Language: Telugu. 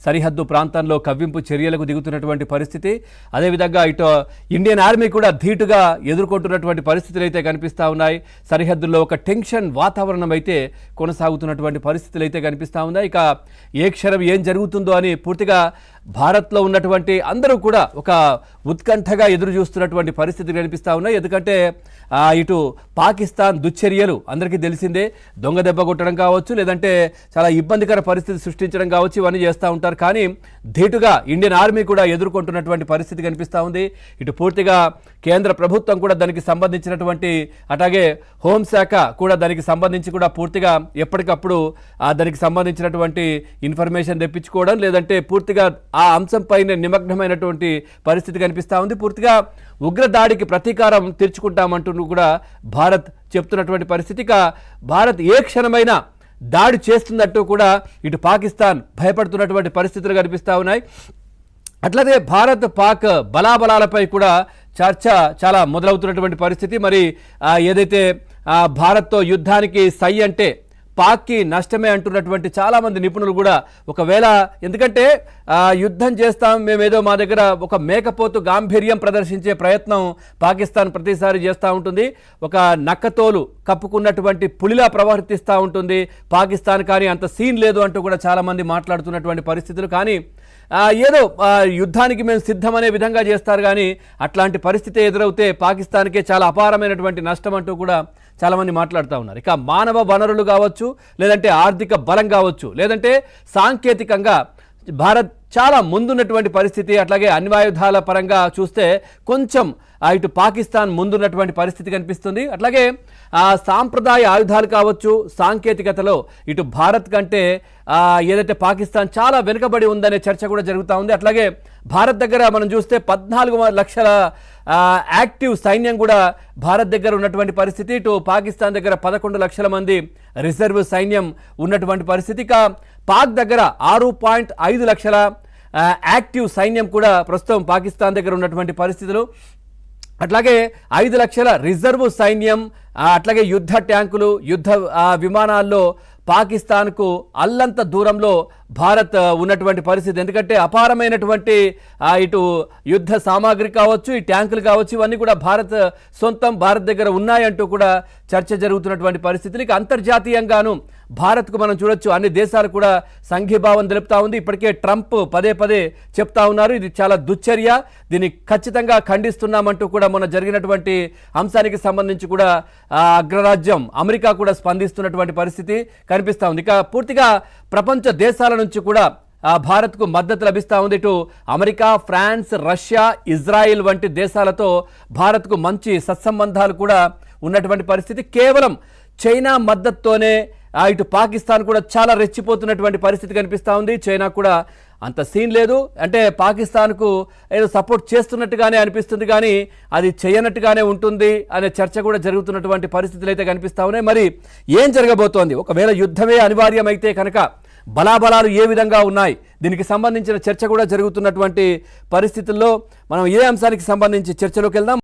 సరిహద్దు ప్రాంతంలో కవ్వింపు చర్యలకు దిగుతున్నటువంటి పరిస్థితి. అదేవిధంగా ఇటు ఇండియన్ ఆర్మీ కూడా ధీటుగా ఎదుర్కొంటున్నటువంటి పరిస్థితులు అయితే కనిపిస్తూ ఉన్నాయి. సరిహద్దుల్లో ఒక టెన్షన్ వాతావరణం అయితే కొనసాగుతున్నటువంటి పరిస్థితులు అయితే కనిపిస్తూ ఉన్నాయి. ఇక ఏ క్షణం ఏం జరుగుతుందో అని పూర్తిగా భారత్లో ఉన్నటువంటి అందరూ కూడా ఒక ఉత్కంఠగా ఎదురు చూస్తున్నటువంటి పరిస్థితి కనిపిస్తూ ఉన్నాయి. ఎందుకంటే ఇటు పాకిస్తాన్ దుశ్చర్యలు అందరికీ తెలిసిందే. దొంగ దెబ్బ కొట్టడం కావచ్చు, లేదంటే చాలా ఇబ్బందికర పరిస్థితి సృష్టించడం కావచ్చు, ఇవన్నీ చేస్తూ ఉంటారు. కానీ ధీటుగా ఇండియన్ ఆర్మీ కూడా ఎదుర్కొంటున్నటువంటి పరిస్థితి కనిపిస్తూ ఉంది. ఇటు పూర్తిగా కేంద్ర ప్రభుత్వం కూడా దానికి సంబంధించినటువంటి, అట్లాగే హోంశాఖ కూడా దానికి సంబంధించి కూడా పూర్తిగా ఎప్పటికప్పుడు దానికి సంబంధించినటువంటి ఇన్ఫర్మేషన్ తెప్పించుకోవడం, లేదంటే పూర్తిగా ఆ అంశంపైన నిమగ్నమైనటువంటి పరిస్థితి కనిపిస్తూ ఉంది. పూర్తిగా ఉగ్రదాడికి ప్రతీకారం తీర్చుకుంటామంటూ కూడా భారత్ చెప్తున్నటువంటి పరిస్థితి. ఇక భారత్ ఏ క్షణమైనా దాడి చేస్తున్నట్టు కూడా ఇటు పాకిస్తాన్ భయపడుతున్నటువంటి పరిస్థితులు కనిపిస్తూ ఉన్నాయి. అట్లాగే భారత్ పాక్ బలాబలాలపై కూడా చర్చ చాలా మొదలవుతున్నటువంటి పరిస్థితి. మరి ఏదైతే భారత్తో యుద్ధానికి సై అంటే పాక్కి నష్టమే అంటున్నటువంటి చాలామంది నిపుణులు కూడా, ఒకవేళ ఎందుకంటే యుద్ధం చేస్తాం మేమేదో, మా దగ్గర ఒక మేకపోతు గాంభీర్యం ప్రదర్శించే ప్రయత్నం పాకిస్తాన్ ప్రతిసారి చేస్తూ ఉంటుంది. ఒక నక్కతోలు కప్పుకున్నటువంటి పులిలా ప్రవర్తిస్తూ ఉంటుంది పాకిస్తాన్. కానీ అంత సీన్ లేదు అంటూ కూడా చాలామంది మాట్లాడుతున్నటువంటి పరిస్థితులు. కానీ ఏదో యుద్ధానికి మేము సిద్ధమనే విధంగా చేస్తారు. కానీ అట్లాంటి పరిస్థితి ఎదురవుతే పాకిస్తాన్కే చాలా అపారమైనటువంటి నష్టం అంటూ కూడా చాలామంది మాట్లాడుతూ ఉన్నారు. ఇక మానవ వనరులు కావచ్చు, లేదంటే ఆర్థిక బలం కావచ్చు, లేదంటే సాంకేతికంగా భారత్ చాలా ముందున్నటువంటి పరిస్థితి. అట్లాగే అణ్వాయుధాల పరంగా చూస్తే కొంచెం ఇటు పాకిస్తాన్ ముందున్నటువంటి పరిస్థితి కనిపిస్తుంది. అట్లాగే సాంప్రదాయ ఆయుధాలు కావచ్చు, సాంకేతికతలో ఇటు భారత్ కంటే ఏదైతే పాకిస్తాన్ చాలా వెనుకబడి ఉందనే చర్చ కూడా జరుగుతూ ఉంది. అట్లాగే భారత్ దగ్గర మనం చూస్తే 14 లక్షల యాక్టివ్ సైన్యం కూడా భారత్ దగ్గర ఉన్నటువంటి పరిస్థితి. ఇటు పాకిస్తాన్ దగ్గర 11 లక్షల మంది రిజర్వ్ సైన్యం ఉన్నటువంటి పరిస్థితి. ఇక పాక్ దగ్గర 6.5 లక్షల యాక్టివ్ సైన్యం కూడా ప్రస్తుతం పాకిస్తాన్ దగ్గర ఉన్నటువంటి పరిస్థితులు. అట్లాగే 5 లక్షల రిజర్వ్ సైన్యం, అట్లాగే యుద్ధ ట్యాంకులు, యుద్ధ విమానాల్లో పాకిస్తాన్కు అల్లంత దూరంలో భారత్ ఉన్నటువంటి పరిస్థితి. ఎందుకంటే అపారమైనటువంటి ఇటు యుద్ధ సామాగ్రి కావచ్చు, ఈ ట్యాంకులు కావచ్చు, ఇవన్నీ కూడా భారత్ సొంతం, భారత్ దగ్గర ఉన్నాయంటూ కూడా చర్చ జరుగుతున్నటువంటి పరిస్థితులు. ఇక అంతర్జాతీయంగాను భారత్కు మనం చూడొచ్చు, అన్ని దేశాలు కూడా సంఘీభావం తెలుపుతా ఉంది. ఇప్పటికే ట్రంప్ పదే పదే చెప్తా ఉన్నారు, ఇది చాలా దుశ్చర్య, దీన్ని ఖచ్చితంగా ఖండిస్తున్నామంటూ కూడా మొన్న జరిగినటువంటి అంశానికి సంబంధించి కూడా అగ్రరాజ్యం అమెరికా కూడా స్పందిస్తున్నటువంటి పరిస్థితి కనిపిస్తూ ఉంది. ఇక పూర్తిగా ప్రపంచ దేశాల నుంచి కూడా భారత్కు మద్దతు లభిస్తూ ఉంది. ఇటు అమెరికా, ఫ్రాన్స్, రష్యా, ఇజ్రాయిల్ వంటి దేశాలతో భారత్కు మంచి సత్సంబంధాలు కూడా ఉన్నటువంటి పరిస్థితి. కేవలం చైనా మద్దతుతోనే ఇటు పాకిస్తాన్ కూడా చాలా రెచ్చిపోతున్నటువంటి పరిస్థితి కనిపిస్తూ ఉంది. చైనా కూడా అంత సీన్ లేదు, అంటే పాకిస్తాన్కు ఏదో సపోర్ట్ చేస్తున్నట్టుగానే అనిపిస్తుంది, కానీ అది చేయనట్టుగానే ఉంటుంది అనే చర్చ కూడా జరుగుతున్నటువంటి పరిస్థితులు అయితే కనిపిస్తూ ఉన్నాయి. మరి ఏం జరగబోతోంది, ఒకవేళ యుద్ధమే అనివార్యమైతే కనుక బలాబలాలు ఏ విధంగా ఉన్నాయి, దీనికి సంబంధించిన చర్చ కూడా జరుగుతున్నటువంటి పరిస్థితుల్లో మనం ఏ అంశానికి సంబంధించి చర్చలోకి వెళ్దాం.